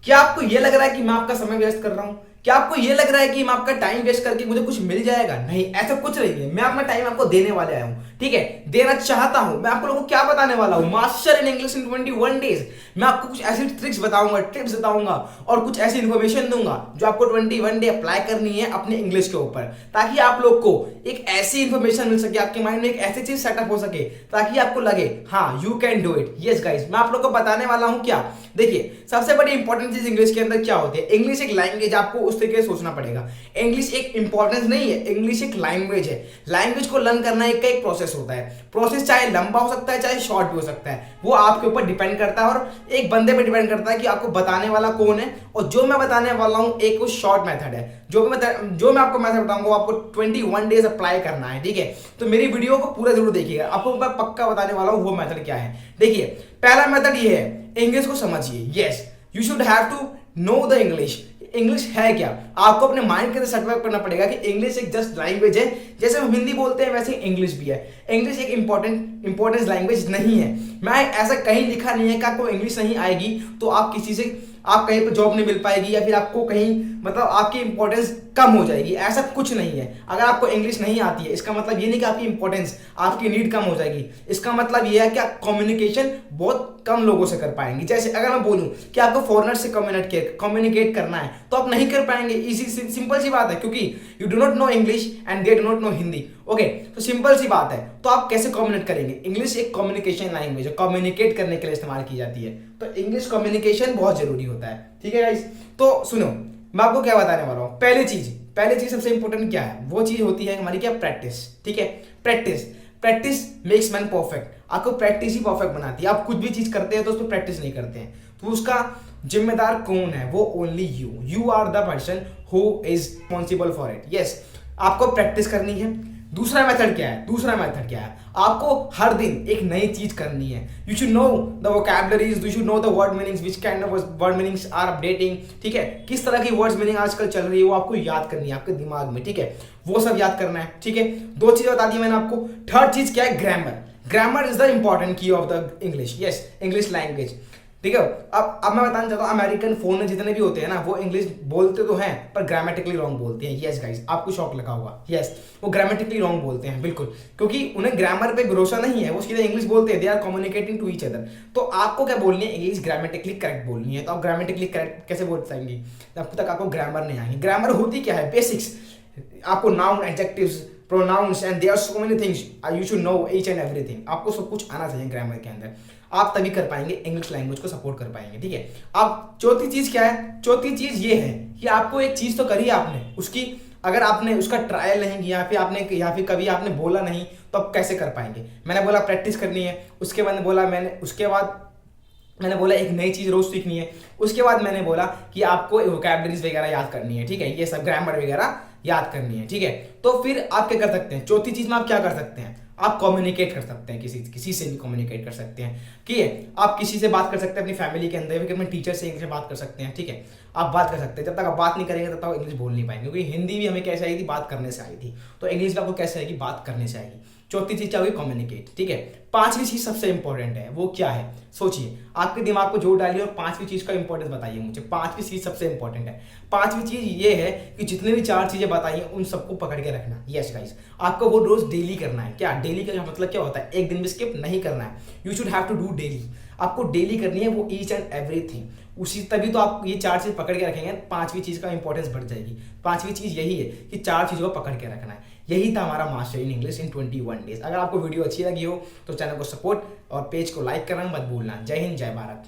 क्या आपको ये लग रहा है कि मैं आपका समय वेस्ट कर रहा हूं? क्या आपको ये लग रहा है कि मैं आपका टाइम वेस्ट करके मुझे कुछ मिल जाएगा? नहीं, ऐसा कुछ नहीं है। मैं अपना टाइम आपको देने वाले आया हूं, ठीक है, देना चाहता हूं। मैं आपको लोगों को क्या बताने वाला हूं? Master in English in 21 days. मैं आपको कुछ ऐसी ट्रिक्स बताऊंगा, टिप्स बताऊंगा और कुछ ऐसी इन्फॉर्मेशन दूंगा जो आपको 21 डे अप्लाई करनी है अपने इंग्लिश के ऊपर, ताकि आप लोग को एक ऐसी इन्फॉर्मेशन मिल सके, आपके माइंड में एक ऐसी चीज सेटअप हो सके ताकि आपको लगे हाँ you can do it. Yes guys, मैं आप लोग को बताने वाला हूं क्या। देखिए, सबसे बड़ी इंपॉर्टेंट चीज इंग्लिश के अंदर क्या होती है। इंग्लिश एक लैंग्वेज, आपको उस तरीके से सोचना पड़ेगा। इंग्लिश एक इंपॉर्टेंस नहीं है, इंग्लिश एक लैंग्वेज है। लैंग्वेज को लर्न करना एक का एक प्रोसेस होता है। प्रोसेस चाहे लंबा हो सकता है चाहे शॉर्ट भी हो सकता है, वो आपके ऊपर डिपेंड करता है और एक बंदे पे डिपेंड करता है कि आपको बताने वाला कौन है। और जो मैं बताने वाला हूं एक वो शॉर्ट मेथड है। जो मैं आपको मेथड बताऊंगा वो आपको 21 डेज अप्लाई करना है, ठीक है। तो मेरी वीडियो को पूरा जरूर देखिएगा, आपको मैं पक्का बताने वाला हूं वो मेथड क्या है। देखिए, पहला मेथड ये है, इंग्लिश को समझिए। Yes, you should have to know the English. English है क्या, आपको अपने माइंड के अंदर सेटअप करना पड़ेगा कि इंग्लिश एक जस्ट लैंग्वेज है। जैसे हम हिंदी बोलते हैं वैसे इंग्लिश भी है। इंग्लिश एक इंपॉर्टेंट लैंग्वेज नहीं है। मैं ऐसा कहीं लिखा नहीं है कि आपको इंग्लिश नहीं आएगी तो आप किसी से आप कहीं पर जॉब नहीं मिल पाएगी या फिर आपको कहीं मतलब आपकी इंपॉर्टेंस कम हो जाएगी, ऐसा कुछ नहीं है। अगर आपको इंग्लिश नहीं आती है इसका मतलब ये नहीं कि आपकी इंपॉर्टेंस, आपकी नीड कम हो जाएगी। इसका मतलब ये है कि आप कम्युनिकेशन बहुत कम लोगों से कर पाएंगे। जैसे अगर मैं बोलूं कि आपको फॉरेनर से कम्युनिकेट करना है तो आप नहीं कर पाएंगे। इजी सिंपल सी बात है, क्योंकि you do not know English and they do not know Hindi. Okay, तो सिंपल सी बात है। तो आप कैसे कम्युनिकेट करेंगे? इंग्लिश एक कम्युनिकेशन लैंग्वेज है, कम्युनिकेट करने के लिए इस्तेमाल की जाती है। तो इंग्लिश कम्युनिकेशन बहुत जरूरी होता है, ठीक है गाइस। तो सुनो, मैं आपको क्या बताने वाला हूँ। पहली चीज सबसे इंपॉर्टेंट क्या है, वो चीज होती है हमारी क्या, प्रैक्टिस, ठीक है। Practice makes man perfect. आपको प्रैक्टिस ही परफेक्ट बनाती है। आप कुछ भी चीज करते हैं तो उस पर प्रैक्टिस नहीं करते हैं तो उसका जिम्मेदार कौन है? वो only you are the person who is responsible for it. Yes, आपको प्रैक्टिस करनी है। दूसरा मेथड क्या है? आपको हर दिन एक नई चीज करनी है। You should know the vocabularies, you should know the word meanings, which kind of word meanings are updating, ठीक है। किस तरह की वर्ड्स मीनिंग आजकल चल रही है वो आपको याद करनी है आपके दिमाग में, ठीक है। वो सब याद करना है, ठीक है। दो चीजें बता दी मैंने आपको। थर्ड चीज क्या है? ग्रामर इज द इंपॉर्टेंट की of the English. Yes, English language, ठीक है। अब मैं बताना चाहता हूँ, अमेरिकन फोन में जितने भी होते हैं ना वो इंग्लिश बोलते तो हैं पर ग्रामेटिकली रॉन्ग बोलते हैं। यस गाइस, आपको शॉक लगा होगा। यस, वो ग्रामेटिकली रॉन्ग बोलते हैं, बिल्कुल, क्योंकि उन्हें ग्रामर पे भरोसा नहीं है। वो सीधे इंग्लिश बोलते हैं, they are communicating to each other. तो आपको क्या बोलनी है? इंग्लिश ग्रामेटिकली करेक्ट बोलनी है। तो आप ग्रामेटिकली करेक्ट कैसे बोल पाएंगे जब तक आपको ग्रामर नहीं आएंगे? ग्रामर होती क्या है? बेसिक्स। आपको noun, adjectives, pronouns and there are so many things, you should know each and everything. आपको सब कुछ आना चाहिए ग्रामर के अंदर, आप तभी कर पाएंगे, इंग्लिश लैंग्वेज को सपोर्ट कर पाएंगे, ठीक है। अब चौथी चीज क्या है? चौथी चीज ये है कि आपको एक चीज तो करी आपने, उसकी अगर आपने उसका ट्रायल नहीं किया या फिर कभी आपने बोला नहीं तो आप कैसे कर पाएंगे? मैंने बोला प्रैक्टिस करनी है, उसके बाद मैंने बोला एक नई चीज रोज सीखनी है, उसके बाद मैंने बोला कि आपको वोकैबुलरीज वगैरह याद करनी है, ठीक है, ये सब ग्रामर वगैरह याद करनी है, ठीक है। तो फिर आप क्या कर सकते हैं? चौथी चीज में आप क्या कर सकते हैं? आप कम्युनिकेट कर सकते हैं, किसी से भी कम्युनिकेट कर सकते हैं, ठीक है। आप किसी से बात कर सकते हैं अपनी फैमिली के अंदर, अपने टीचर से इंग्लिश में बात कर सकते हैं, ठीक है। आप बात कर सकते हैं। जब तक आप बात नहीं करेंगे तब तक इंग्लिश बोल नहीं पाएंगे, क्योंकि हिंदी भी हमें कैसे आई थी? बात करने से आई थी। तो इंग्लिश भी आपको कैसे आएगी? बात करने से आएगी। चौथी चीज क्या होगी? कम्युनिकेट, ठीक है। पांचवी चीज सबसे इंपॉर्टेंट है, वो क्या है? सोचिए, आपके दिमाग को जोड़ डालिए और पांचवी चीज का इंपॉर्टेंस बताइए मुझे। पांचवी चीज सबसे इंपॉर्टेंट है। पांचवी चीज ये है कि जितने भी चार चीजें बताइए उन सबको पकड़ के रखना। यस गाइस, आपको वो रोज डेली करना है। क्या डेली का मतलब क्या होता है? एक दिन भी स्किप नहीं करना है। You should have to do daily. आपको डेली करनी है वो ईच एंड एवरीथिंग। उसी तभी तो आप ये चार चीज पकड़ के रखेंगे, पांचवी चीज का इंपॉर्टेंस बढ़ जाएगी। पांचवी चीज यही है कि चार चीजों को पकड़ के रखना है। यही था हमारा master in English in 21 days. अगर आपको वीडियो अच्छी लगी हो तो चैनल को सपोर्ट और पेज को लाइक करना मत भूलना। जय हिंद, जय भारत।